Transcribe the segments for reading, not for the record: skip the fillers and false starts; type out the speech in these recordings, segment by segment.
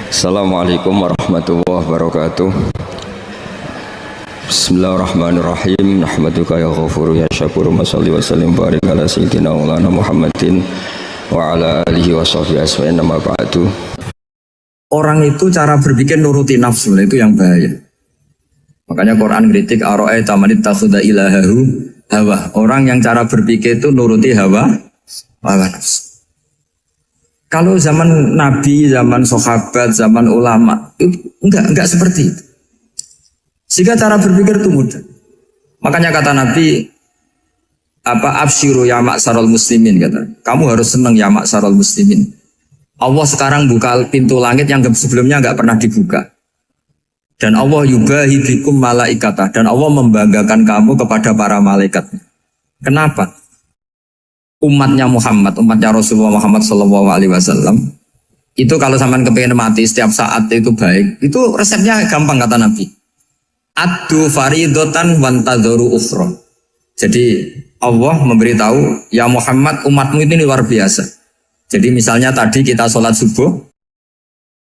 Assalamualaikum warahmatullahi wabarakatuh. Bismillahirrahmanirrahim. Nahmaduka ya ghafuru ya syakuru. Masalli wa sallim barik ala sayyidina maulana Muhammadin wa ala alihi wa sahbihi asma'in nama ba'du. Orang itu cara berpikir nuruti nafsu, itu yang bahaya. Makanya Quran kritik ara'aita man ittakhadha ilahahu hawa. Orang yang cara berpikir itu nuruti hawa nafsu. Kalau zaman Nabi, zaman sahabat, zaman ulama itu enggak seperti itu. Sehingga cara berpikir itu mudah. Makanya kata Nabi, absyiru ya ma'syaral muslimin, kata. Kamu harus senang ya ma'syaral muslimin. Allah sekarang buka pintu langit yang sebelumnya enggak pernah dibuka. Dan Allah yubahi bikum malaikatah, dan Allah membanggakan kamu kepada para malaikat. Kenapa? Umatnya Muhammad, umatnya Rasulullah Muhammad SAW, itu kalau sampean kepengen mati setiap saat itu baik, itu resepnya gampang kata Nabi. Addu faridotan wantadzoru ukhra. Jadi Allah memberitahu, ya Muhammad, umatmu ini luar biasa. Jadi misalnya tadi kita sholat subuh,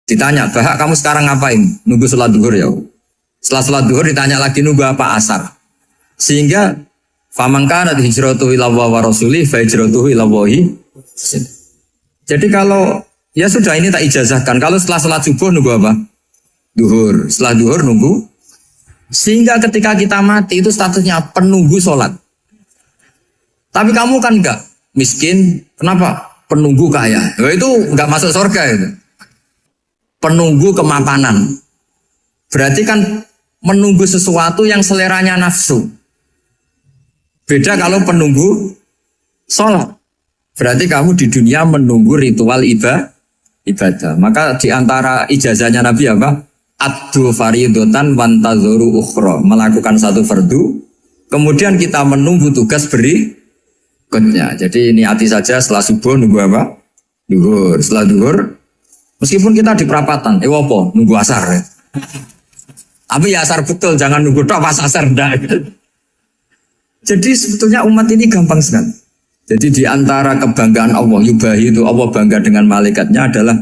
ditanya, Bahak kamu sekarang ngapain? Nunggu sholat duhur ya. Setelah sholat duhur ditanya lagi nunggu apa asar. Sehingga faman kana hijratuhu ila wa rasulih fa hijratuhu ila wahi. Jadi kalau ya sudah ini tak ijazahkan. Kalau setelah sholat subuh nunggu apa? Duhur. Setelah duhur nunggu. Sehingga ketika kita mati itu statusnya penunggu sholat. Tapi kamu kan enggak miskin. Kenapa? Penunggu kaya. Nah, itu enggak masuk surga itu. Penunggu kemapanan. Berarti kan menunggu sesuatu yang seleranya nafsu. Beda kalau penunggu sholat. Berarti kamu di dunia menunggu ritual ibadah. Maka di antara ijazahnya Nabi apa? Addu faridotan wantadzoru ukhra. Melakukan satu fardu. Kemudian kita menunggu tugas berikutnya. Jadi niati saja setelah subuh nunggu apa? Duhur. Setelah duhur, meskipun kita di perapatan, apa? Nunggu asar. Ya. Tapi ya asar betul, jangan nunggu tok pas asar ndak. Jadi sebetulnya umat ini gampang sekali. Jadi di antara kebanggaan Allah, yubahi itu Allah bangga dengan malaikatnya adalah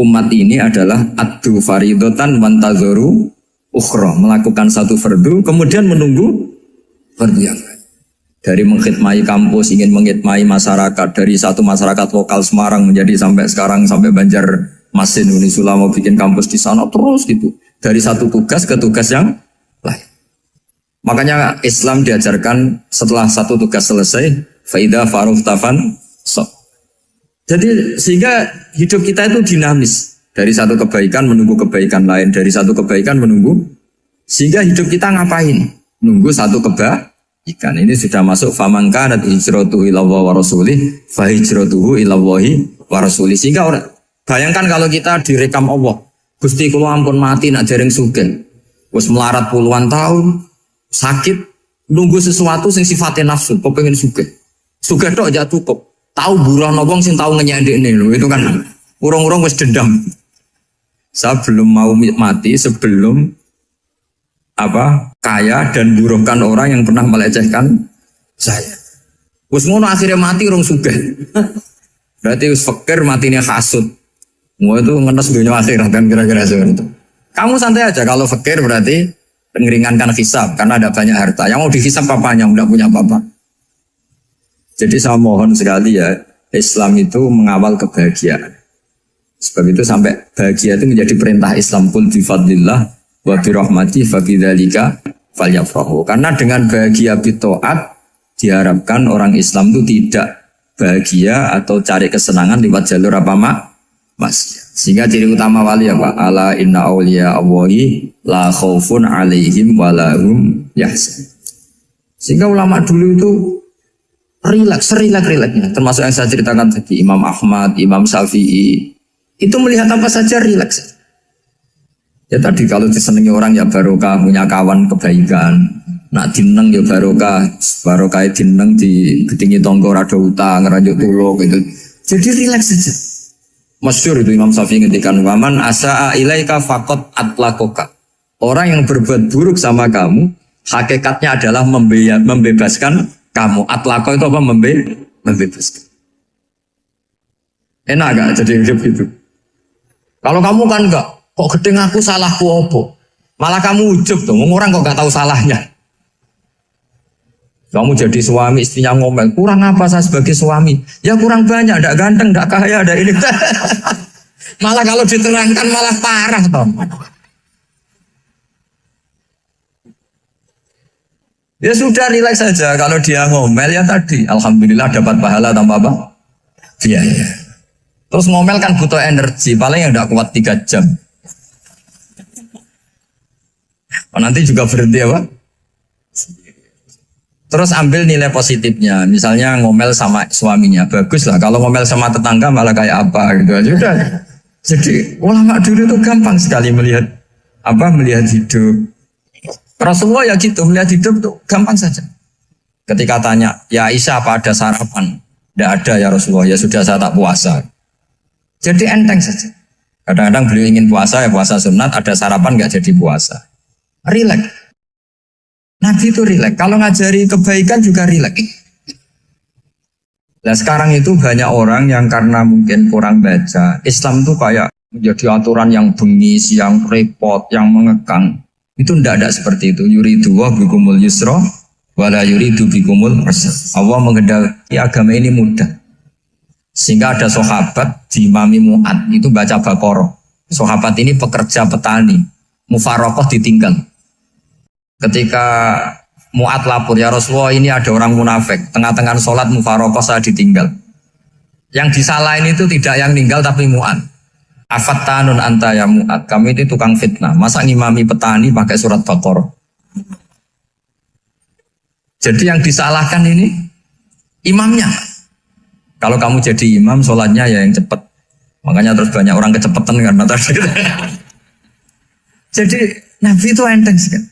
umat ini adalah addu faridotan wantadzoru ukhra. Melakukan satu fardu, kemudian menunggu fardu yang lain. Dari mengkhidmati kampus, ingin mengkhidmati masyarakat. Dari satu masyarakat lokal Semarang menjadi sampai sekarang, sampai Banjarmasin, Unisula mau bikin kampus di sana, terus gitu. Dari satu tugas ke tugas yang lain. Makanya Islam diajarkan setelah satu tugas selesai, faida faruq tafan so. Jadi sehingga hidup kita itu dinamis. Dari satu kebaikan menunggu kebaikan lain, dari satu kebaikan menunggu. Sehingga hidup kita ngapain? Nunggu satu kebaikan. Ini sudah masuk faman kanat hijratuhu ila wa rasulih fa hijratuhu ila wa rasulih. Sehingga orang bayangkan kalau kita direkam Allah. Gusti kula ampun mati nak dereng sugih. Wis melarat puluhan tahun. Sakit, nunggu sesuatu sing sifatnya nafsu, kok pengen sugih tok aja cukup. Tahu buruh wong sing tahu ngenyendekne lho, itu kan urung-urung wis dendam. Saya belum mau mati sebelum kaya dan buruhkan orang yang pernah melecehkan saya. Wis ngono akhirnya mati urung sugih. Berarti wis fakir matine hasud. Mau itu ngenes dunia akhirat kan kira-kira seperti itu. Kamu santai aja kalau fakir berarti meringankan hisab karena ada banyak harta. Yang mau dihisab papanya, tidak punya apa-apa. Jadi saya mohon sekali ya, Islam itu mengawal kebahagiaan. Sebab itu sampai bahagia itu menjadi perintah Islam. Qul bi fadlillah wa bi rahmati fa bidzalika falyafrahu. Karena dengan bahagia bi taat diharapkan orang Islam itu tidak bahagia atau cari kesenangan lewat jalur maksiat. Sehingga ciri utama wali apa? Ala inna awliya Allahi la khaufun alaihim walahum yahzan. Sehingga ulama dulu itu rileks-rileksnya. Termasuk yang saya ceritakan tadi, Imam Ahmad, Imam Syafi'i. Itu melihat apa saja rileks. Ya tadi kalau disenangi orang ya barokah, punya kawan kebaikan. Nak dineng ya barokah dineng di gedingi tonggo rada utang, rajuk tulung gitu. Jadi rileks saja. Masyhur itu Imam Syafi'i ngendikan waman asa'a ilaika faqat atlakoka. Orang yang berbuat buruk sama kamu hakikatnya adalah membebaskan kamu. Atlako itu apa? Membebaskan. Enak gak jadi hidup itu? Kalau kamu kan enggak, Kok gede ngaku salahku apa? Malah kamu ujub tuh, orang kok gak tahu salahnya. Kamu jadi suami, istrinya ngomel, kurang apa saya sebagai suami? Ya kurang banyak, ndak ganteng, ndak kaya, ndak ini. Malah kalau diterangkan malah parah toh. Ya sudah rileks saja, kalau dia ngomel ya tadi, alhamdulillah dapat pahala tanpa apa? Biaya. Terus ngomel kan butuh energi, paling yang ndak kuat 3 jam. Nanti juga berhenti apa? Terus ambil nilai positifnya, misalnya ngomel sama suaminya, bagus lah. Kalau ngomel sama tetangga malah kayak apa gitu aja udah. Jadi ulama dulu itu gampang sekali melihat apa? Melihat hidup. Rasulullah ya gitu, melihat hidup tuh gampang saja. Ketika tanya, ya Aisyah apa ada sarapan? Tidak ada ya Rasulullah, ya sudah saya tak puasa. Jadi enteng saja. Kadang-kadang beliau ingin puasa ya puasa sunat, ada sarapan nggak jadi puasa. Rileks. Nabi itu rileks. Kalau ngajari kebaikan juga rileks. Nah sekarang itu banyak orang yang karena mungkin kurang baca, Islam itu kayak menjadi aturan yang bengis, yang repot, yang mengekang. Itu tidak seperti itu. Yuridu wa bikumul yusra wala yuridu bikumul usra. Allah menghendaki agama ini mudah. Sehingga ada sahabat di Imami Mu'ad itu baca Baqarah. Sahabat ini pekerja petani, mufarokoh ditinggal. Ketika Mu'ad lapor, ya Rasulullah ini ada orang munafik, tengah-tengah sholat mufarokoh saya ditinggal. Yang disalahin itu tidak yang ninggal tapi Mu'ad. Afattanun anta ya Mu'ad, kami itu tukang fitnah. Masa ngimami petani pakai surat Baqarah? Jadi yang disalahkan ini imamnya. Kalau kamu jadi imam, sholatnya ya yang cepat. Makanya terus banyak orang kecepatan karena tadi. Jadi Nabi itu enteng sekali.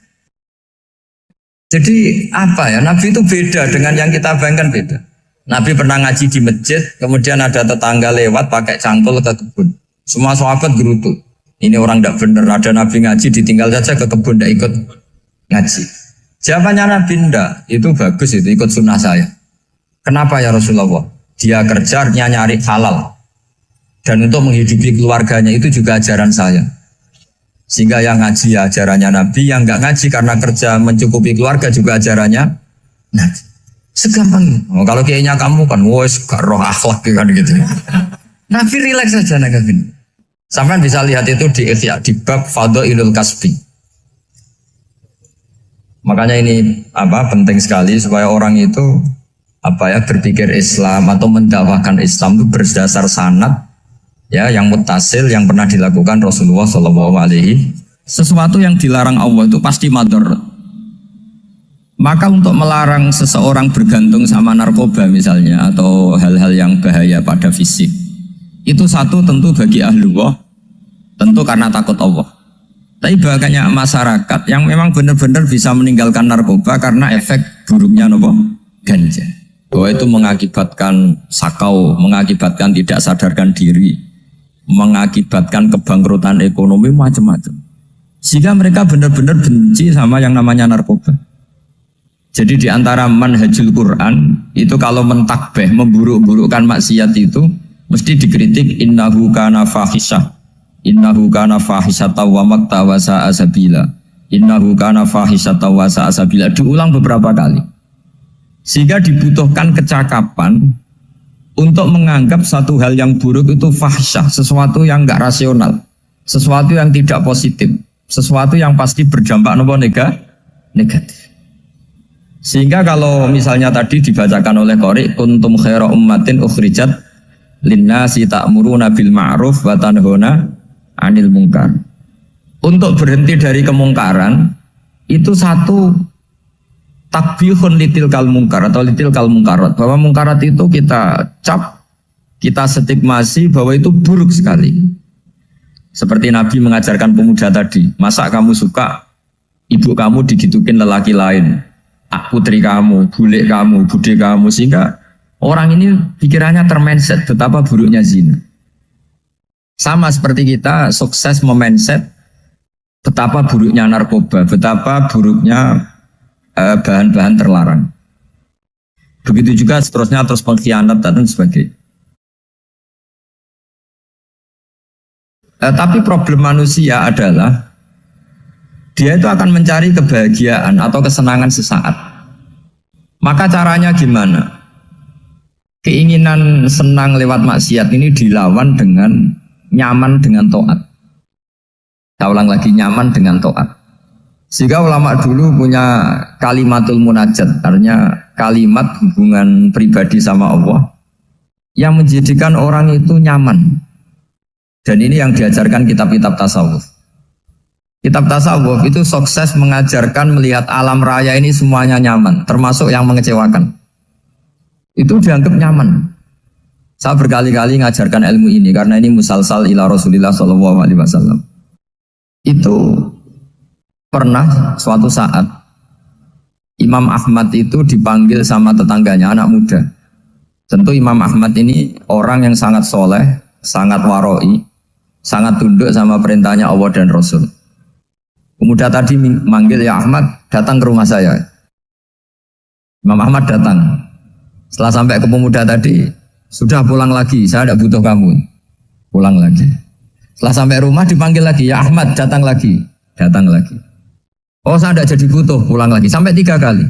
Jadi apa ya, Nabi itu beda dengan yang kita bayangkan beda. Nabi pernah ngaji di masjid, kemudian ada tetangga lewat pakai cangkul ke kebun. Semua sahabat gerutu. Ini orang tidak benar, ada Nabi ngaji ditinggal saja ke kebun, tidak ikut ngaji. Jawabannya Nabi tidak, itu bagus itu ikut sunnah saya. Kenapa ya Rasulullah? Dia kerja nyari halal. Dan untuk menghidupi keluarganya itu juga ajaran saya. Sehingga yang ngaji ya ajarannya Nabi, yang nggak ngaji karena kerja mencukupi keluarga juga ajarannya Nabi. Segampang itu. Oh, kalau kayaknya kamu kan, wes gak roh akhlak kan gitu. Nabi rileks saja Nabi. Sampai bisa lihat itu di Ihya, di bab Fadhailul Kasbi. Makanya ini apa penting sekali supaya orang itu apa ya berpikir Islam atau mendakwahkan Islam itu berdasar sanad. Ya, yang mutasil yang pernah dilakukan Rasulullah SAW. Sesuatu yang dilarang Allah itu pasti madharat. Maka untuk melarang seseorang bergantung sama narkoba misalnya atau hal-hal yang bahaya pada fisik, itu satu tentu bagi ahlullah, tentu karena takut Allah. Tapi banyak masyarakat yang memang benar-benar bisa meninggalkan narkoba karena efek buruknya ganja. Bahwa itu mengakibatkan sakau, mengakibatkan tidak sadarkan diri, mengakibatkan kebangkrutan ekonomi macam-macam. Sehingga mereka benar-benar benci sama yang namanya narkoba. Jadi di antara manhajul Quran itu kalau mentakbih, memburuk-burukkan maksiat itu mesti dikritik innahu kana fahisyah. Innahu kana fahisyata wa maqta wa sa'a sabila. Innahu kana fahisyata wa sa'a sabila. Diulang beberapa kali. Sehingga dibutuhkan kecakapan untuk menganggap satu hal yang buruk itu fahsyah, sesuatu yang enggak rasional, sesuatu yang tidak positif, sesuatu yang pasti berdampak negatif. Sehingga kalau misalnya tadi dibacakan oleh Qori, kuntum khaira ummatin ukhrijat linnasi ta'muruna bil ma'ruf wa tanhauna 'anil munkar. Untuk berhenti dari kemungkaran itu satu takbihun litil kal mungkar atau litil kal mungkarat, bahwa mungkarat itu kita cap, kita stigmasi bahwa itu buruk sekali. Seperti Nabi mengajarkan pemuda tadi, masa kamu suka ibu kamu digitukin lelaki lain, putri kamu, bule kamu, bude kamu, sehingga orang ini pikirannya termindset betapa buruknya zina. Sama seperti kita sukses memindset betapa buruknya narkoba, betapa buruknya bahan-bahan terlarang. Begitu juga seterusnya, terus pengkhianat dan sebagainya. Tapi problem manusia adalah dia itu akan mencari kebahagiaan atau kesenangan sesaat. Maka caranya gimana? Keinginan senang lewat maksiat ini dilawan dengan nyaman dengan taat. Saya ulang lagi, nyaman dengan taat. Sehingga ulama dulu punya kalimatul munajat, artinya kalimat hubungan pribadi sama Allah yang menjadikan orang itu nyaman. Dan ini yang diajarkan kitab-kitab tasawuf. Kitab tasawuf itu sukses mengajarkan melihat alam raya ini semuanya nyaman, termasuk yang mengecewakan. Itu dianggap nyaman. Saya berkali-kali mengajarkan ilmu ini karena ini musalsal ila Rasulillah SAW. Itu pernah suatu saat Imam Ahmad itu dipanggil sama tetangganya, anak muda. Tentu Imam Ahmad ini orang yang sangat soleh, sangat waroi, sangat tunduk sama perintahnya Allah dan Rasul. Pemuda tadi manggil, ya Ahmad, datang ke rumah saya. Imam Ahmad datang. Setelah sampai ke pemuda tadi, sudah pulang lagi, saya tidak butuh kamu. Pulang lagi. Setelah sampai rumah dipanggil lagi, ya Ahmad, datang lagi. Datang lagi. Oh, saya tidak jadi butuh, pulang lagi. Sampai 3 kali.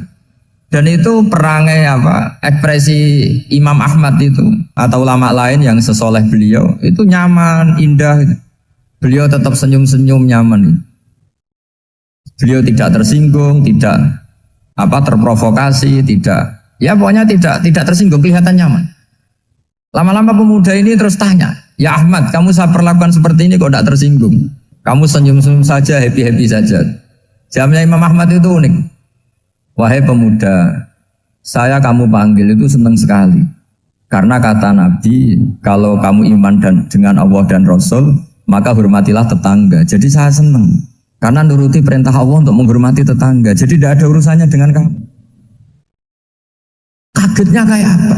Dan itu perangai ekspresi Imam Ahmad itu atau ulama lain yang sesoleh beliau itu nyaman, indah. Beliau tetap senyum-senyum nyaman. Beliau tidak tersinggung, tidak terprovokasi, pokoknya tidak tersinggung, kelihatan nyaman. Lama-lama pemuda ini terus tanya, ya Ahmad, kamu saya perlakukan seperti ini kok tidak tersinggung? Kamu senyum-senyum saja, happy-happy saja. Jawabnya Imam Ahmad itu unik. Wahai pemuda, saya kamu panggil itu senang sekali. Karena kata Nabi, kalau kamu iman dengan Allah dan Rasul, maka hormatilah tetangga. Jadi saya senang. Karena nuruti perintah Allah untuk menghormati tetangga. Jadi tidak ada urusannya dengan kamu. Kagetnya kayak apa?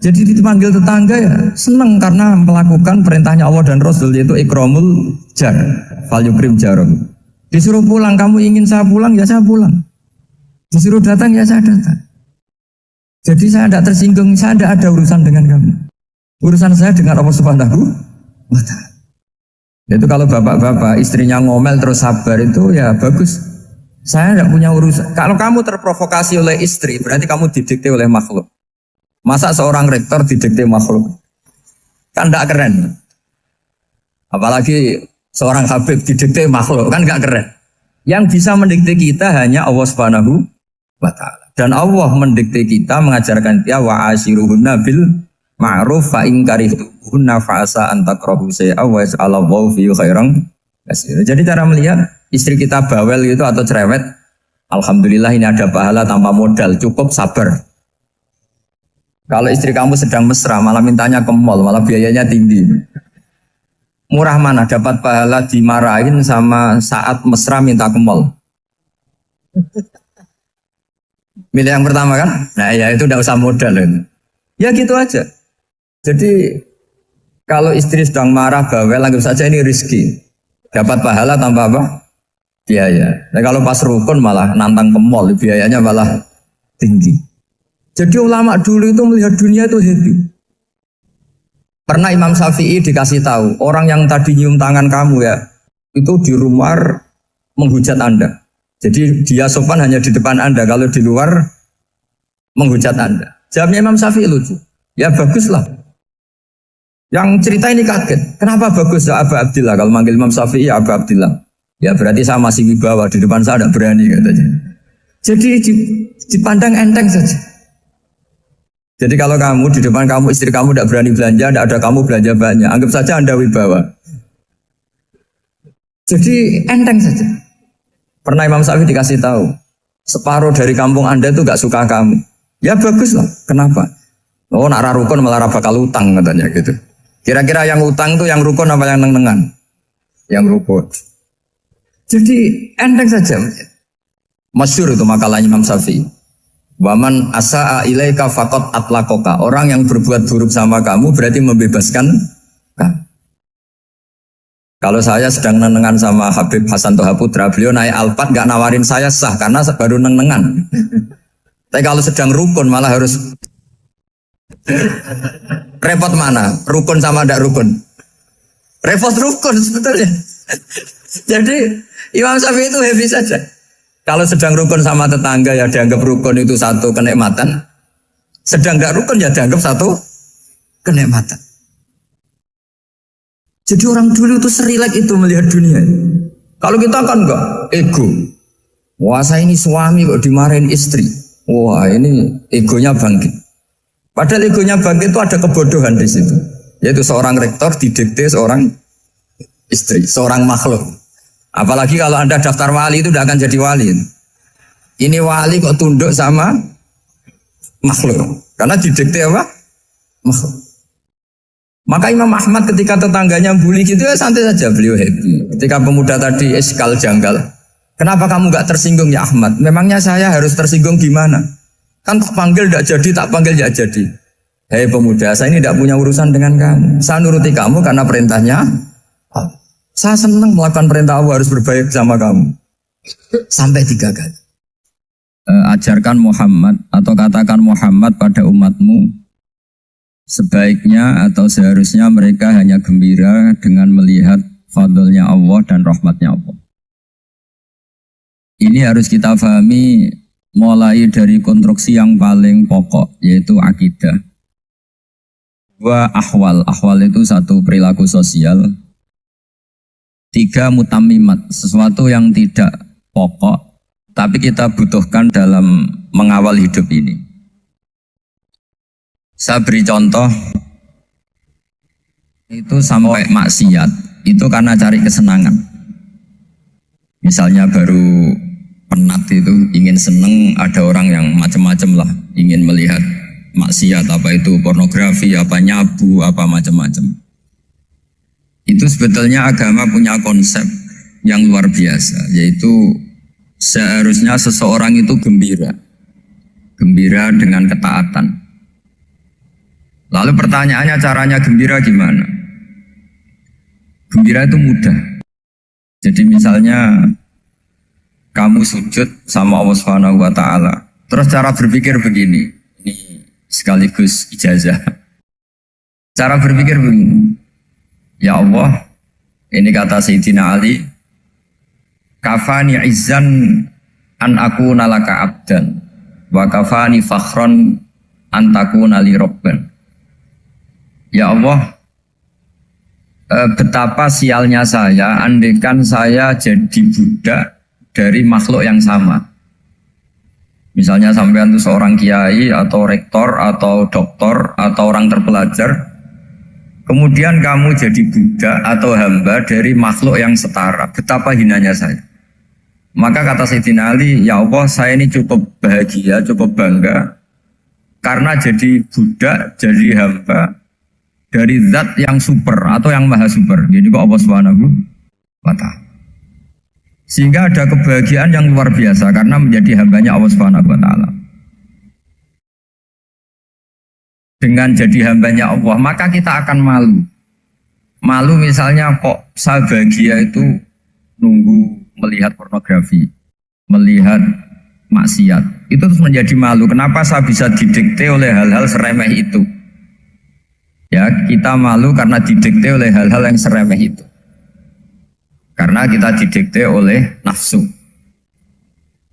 Jadi dipanggil tetangga ya senang karena melakukan perintahnya Allah dan Rasul, yaitu ikramul jar, fal yukrim jarum. Disuruh pulang, kamu ingin saya pulang, ya saya pulang. Disuruh datang, ya saya datang. Jadi saya tidak tersinggung, saya tidak ada urusan dengan kamu. Urusan saya dengan Allah Subhanahu wa Ta'ala. Itu kalau bapak-bapak istrinya ngomel terus sabar itu ya bagus. Saya tidak punya urusan. Kalau kamu terprovokasi oleh istri, berarti kamu didikte oleh makhluk. Masa seorang rektor didikte makhluk? Kan tidak keren. Apalagi seorang habib didikte makhluk, kan tidak keren. Yang bisa mendikte kita hanya Allah Subhanahu wa Ta'ala. Dan Allah mendikte kita, mengajarkan dia wa ashiruhunna bil ma'ruf fa in karihtuhunna fa asa an takrahu shay'an wa yaj'alallahu fi khairan katsira. Jadi cara melihat istri kita bawel gitu atau cerewet, alhamdulillah ini ada pahala tanpa modal, cukup sabar. Kalau istri kamu sedang mesra malah mintanya ke mall, malah biayanya tinggi. Murah mana dapat pahala dimarahin sama saat mesra minta ke mall? Milih yang pertama kan? Nah ya itu udah usah modal ini. Ya gitu aja. Jadi kalau istri sedang marah bawel, anggap saja ini rezeki. Dapat pahala tanpa apa? Biaya. Nah kalau pas rukun malah nantang ke mall, biayanya malah tinggi. Jadi ulama dulu itu melihat dunia itu happy. Pernah Imam Syafi'i dikasih tahu, orang yang tadi nyium tangan kamu ya, itu di rumah menghujat Anda. Jadi dia sopan hanya di depan Anda, kalau di luar menghujat Anda. Jawabnya Imam Syafi'i lucu. Ya baguslah. Yang cerita ini kaget. Kenapa bagus ya Aba Abdillah? Kalau manggil Imam Syafi'i ya Aba Abdillah. Ya berarti saya masih wibawa, di depan saya tidak berani katanya. Jadi dipandang enteng saja. Jadi kalau kamu di depan kamu istri kamu tidak berani belanja, tidak ada kamu belanja banyak, anggap saja Anda wibawa. Jadi enteng saja. Pernah Imam Syafi'i dikasih tahu, separuh dari kampung Anda itu gak suka kamu. Ya bagus lah. Kenapa? Oh nak rukun malah bakal utang katanya gitu. Kira-kira yang utang tuh yang rukun apa yang neng-nengan? Yang rukun. Jadi enteng saja. Masyhur itu makalahnya Imam Syafi'i. Waman asa'a ilaika faqad atlaqaka. Orang yang berbuat buruk sama kamu berarti membebaskan kamu. Kalau saya sedang nenengan sama Habib Hasan Toha Putra, beliau naik Alphard gak nawarin saya sah karena baru nenengan. Tapi kalau sedang rukun malah harus repot mana? Rukun sama tidak rukun? Repot rukun sebetulnya. Jadi Imam Syafi'i itu happy saja. Kalau sedang rukun sama tetangga ya dianggap rukun itu satu kenikmatan. Sedang nggak rukun ya dianggap satu kenikmatan. Jadi orang dulu itu serilek itu melihat dunia. Kalau kita kan enggak, ego. Wah saya ini suami kok dimarahin istri. Wah ini egonya bangkit. Padahal egonya bangkit itu ada kebodohan di situ. Yaitu seorang rektor didikte seorang istri, seorang makhluk. Apalagi kalau Anda daftar wali itu tidak akan jadi wali. Ini wali kok tunduk sama makhluk. Karena didikte apa? Makhluk. Maka Imam Ahmad ketika tetangganya bully gitu ya santai saja, beliau happy. Ketika pemuda tadi eskal janggal, kenapa kamu gak tersinggung ya Ahmad? Memangnya saya harus tersinggung gimana? Kan tak panggil tidak jadi, tak panggil tidak jadi. Hei pemuda, saya ini tidak punya urusan dengan kamu. Saya nuruti kamu karena perintahnya. Saya senang melakukan perintah Allah, harus berbaik sama kamu. Sampai 3 kali. Ajarkan Muhammad atau katakan Muhammad pada umatmu. Sebaiknya atau seharusnya mereka hanya gembira dengan melihat fadlnya Allah dan rahmatnya Allah. Ini harus kita pahami mulai dari konstruksi yang paling pokok, yaitu akidah. 2 ahwal. Ahwal itu 1 perilaku sosial. 3 mutamimat, sesuatu yang tidak pokok, tapi kita butuhkan dalam mengawal hidup ini. Saya beri contoh, itu sampai maksiat, itu karena cari kesenangan. Misalnya baru penat itu, ingin seneng, ada orang yang macam-macam lah, ingin melihat maksiat, apa itu pornografi, apa nyabu, apa macam-macam. Itu sebetulnya agama punya konsep yang luar biasa, yaitu seharusnya seseorang itu gembira dengan ketaatan. Lalu pertanyaannya caranya gembira gimana? Gembira itu mudah. Jadi misalnya kamu sujud sama Allah Subhanahu wa taala. Terus cara berpikir begini. Ini sekaligus ijazah. Cara berpikir begini. Ya Allah, ini kata Sayyidina Ali, kafani izzan an akuna laka abdan wa kafani fakhron an takuna li rabban. Ya Allah, betapa sialnya saya andaikan saya jadi budak dari makhluk yang sama. Misalnya sampean itu seorang kiai atau rektor atau doktor atau orang terpelajar, kemudian kamu jadi budak atau hamba dari makhluk yang setara. Betapa hinanya saya. Maka kata Sayyidina Ali, ya Allah saya ini cukup bahagia, cukup bangga karena jadi budak, jadi hamba dari zat yang super atau yang maha super. Jadi kok Allah Subhanahu wa ta'ala. Sehingga ada kebahagiaan yang luar biasa karena menjadi hambanya Allah Subhanahu wa ta'ala. Dengan jadi hambanya Allah, maka kita akan malu. Malu misalnya kok saya bahagia itu nunggu melihat pornografi, melihat maksiat. Itu terus menjadi malu. Kenapa saya bisa didikte oleh hal-hal seremeh itu? Ya, kita malu karena didikte oleh hal-hal yang seremeh itu. Karena kita didikte oleh nafsu.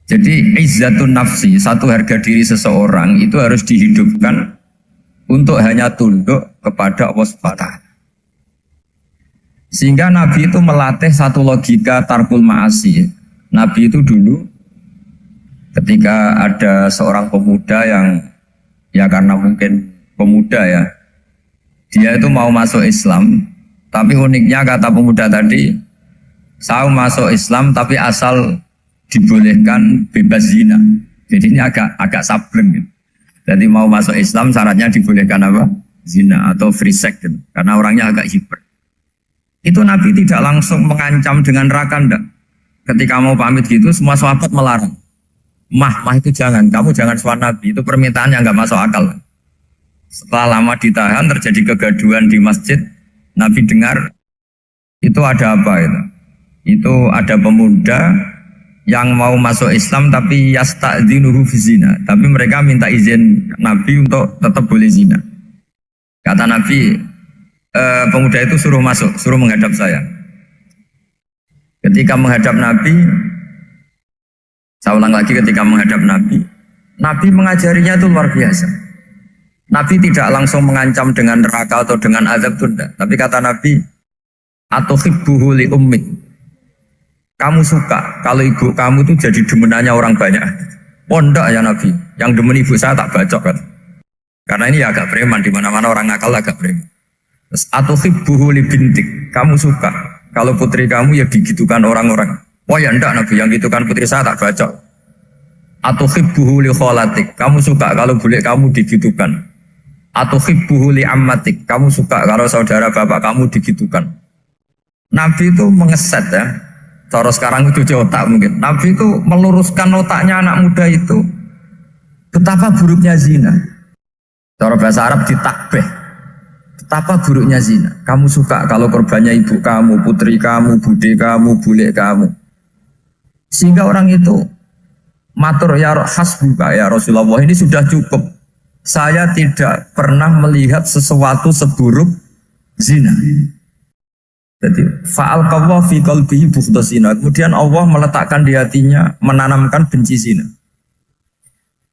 Jadi izzatun nafsi, satu harga diri seseorang itu harus dihidupkan untuk hanya tunduk kepada Allah Subhanahu. Sehingga Nabi itu melatih satu logika tarkul ma'asi. Nabi itu dulu ketika ada seorang pemuda yang ya karena mungkin pemuda ya, dia itu mau masuk Islam, tapi uniknya kata pemuda tadi, saya masuk Islam tapi asal dibolehkan bebas zina. Jadi ini agak sableng gitu. Jadi mau masuk Islam syaratnya dibolehkan apa? Zina atau free sex gitu. Karena orangnya agak hiper. Itu Nabi tidak langsung mengancam dengan neraka enggak. Ketika mau pamit gitu semua sahabat melarang. Mah itu jangan, kamu jangan suan Nabi, itu permintaan yang enggak masuk akal. Setelah lama ditahan terjadi kegaduhan di masjid, Nabi dengar itu ada apa itu? Itu ada pemuda yang mau masuk Islam tapi yasta'dzinuhu fi zina, tapi mereka minta izin Nabi untuk tetap boleh zina. Kata Nabi, pemuda itu suruh masuk, suruh menghadap saya. Ketika menghadap Nabi, saya ulang lagi, ketika menghadap Nabi, Nabi mengajarinya itu luar biasa. Nabi tidak langsung mengancam dengan neraka atau dengan azab tunda, tapi kata Nabi, atuhibbuhu li ummik. Kamu suka kalau ibu kamu tuh jadi demenannya orang banyak. Oh enggak ya Nabi, yang demen ibu saya tak bacok kan. Karena ini agak preman, di mana-mana orang nakal agak preman. Terus atuhibbuhu li bintik. Kamu suka kalau putri kamu ya digitukan orang-orang. Oh ya enggak Nabi, yang gitukan putri saya tak bacok. Atuhibbuhu li kholatik. Kamu suka kalau bule kamu digitukan. Atuhibbuhu li ammatik. Kamu suka kalau saudara bapak kamu digitukan. Nabi itu mengeset ya. Cara sekarang itu otak mungkin. Nabi itu meluruskan otaknya anak muda itu betapa buruknya zina. Cara bahasa Arab ditakbih. Betapa buruknya zina. Kamu suka kalau korbannya ibu kamu, putri kamu, bude kamu, bule kamu. Sehingga orang itu matur ya hasbuka ya Rasulullah, ini sudah cukup. Saya tidak pernah melihat sesuatu seburuk zina. Jadi fa'al qawwa fi qalbihi bughda zina. Kemudian Allah meletakkan di hatinya, menanamkan benci zina.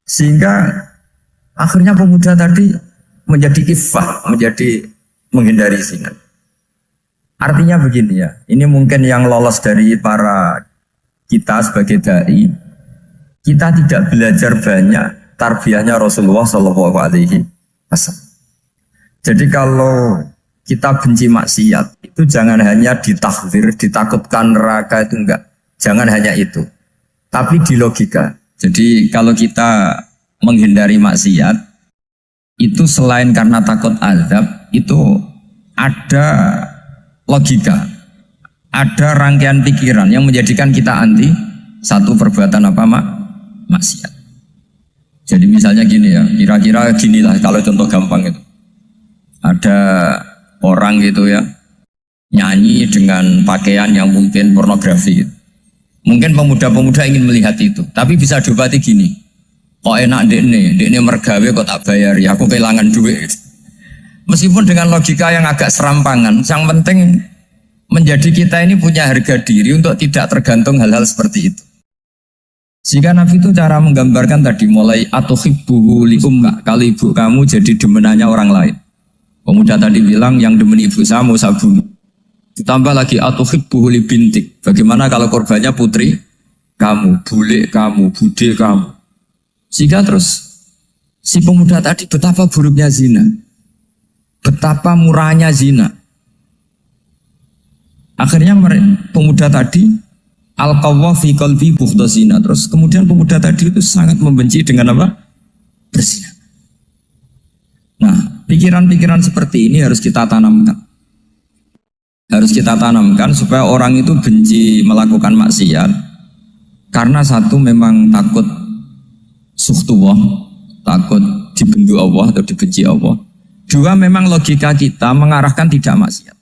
Sehingga akhirnya pemuda tadi menjadi iffah, menjadi menghindari zina. Artinya begini ya, ini mungkin yang lolos dari para kita sebagai dai, kita tidak belajar banyak tarbiyahnya Rasulullah Shallallahu Alaihi Wasallam. Jadi kalau kita benci maksiat, itu jangan hanya ditakhdir, ditakutkan neraka, itu enggak. Jangan hanya itu. Tapi di logika. Jadi kalau kita menghindari maksiat, itu selain karena takut azab, itu ada logika. Ada rangkaian pikiran yang menjadikan kita anti satu perbuatan apa maksiat. Jadi misalnya gini ya, kira-kira ginilah kalau contoh gampang itu. Ada orang gitu ya nyanyi dengan pakaian yang mungkin pornografi gitu. Mungkin pemuda-pemuda ingin melihat itu, tapi bisa diobati gini, kok enak dekne mergawe kok tak bayar ya, aku kehilangan duit. Meskipun dengan logika yang agak serampangan, yang penting menjadi kita ini punya harga diri untuk tidak tergantung hal-hal seperti itu. Sehingga Nabi itu cara menggambarkan tadi mulai atuhibbuhu li ummik, kalau ibu kamu jadi demenannya orang lain. Pemuda tadi bilang yang demen ibu saya mau saya bunuh. Ditambah lagi atuhibbuhu li bintik. Bagaimana kalau korbannya putri kamu, bule kamu, bude kamu. Sehingga terus si pemuda tadi betapa buruknya zina. Betapa murahnya zina. Akhirnya pemuda tadi al-qawwa fi qalbi bughda zina. Terus kemudian pemuda tadi itu sangat membenci dengan apa? Berzina. Nah, pikiran-pikiran seperti ini harus kita tanamkan. Harus kita tanamkan supaya orang itu benci melakukan maksiat. Karena satu memang takut suhtullah, takut dibendu Allah atau dibenci Allah. Dua memang logika kita mengarahkan tidak maksiat.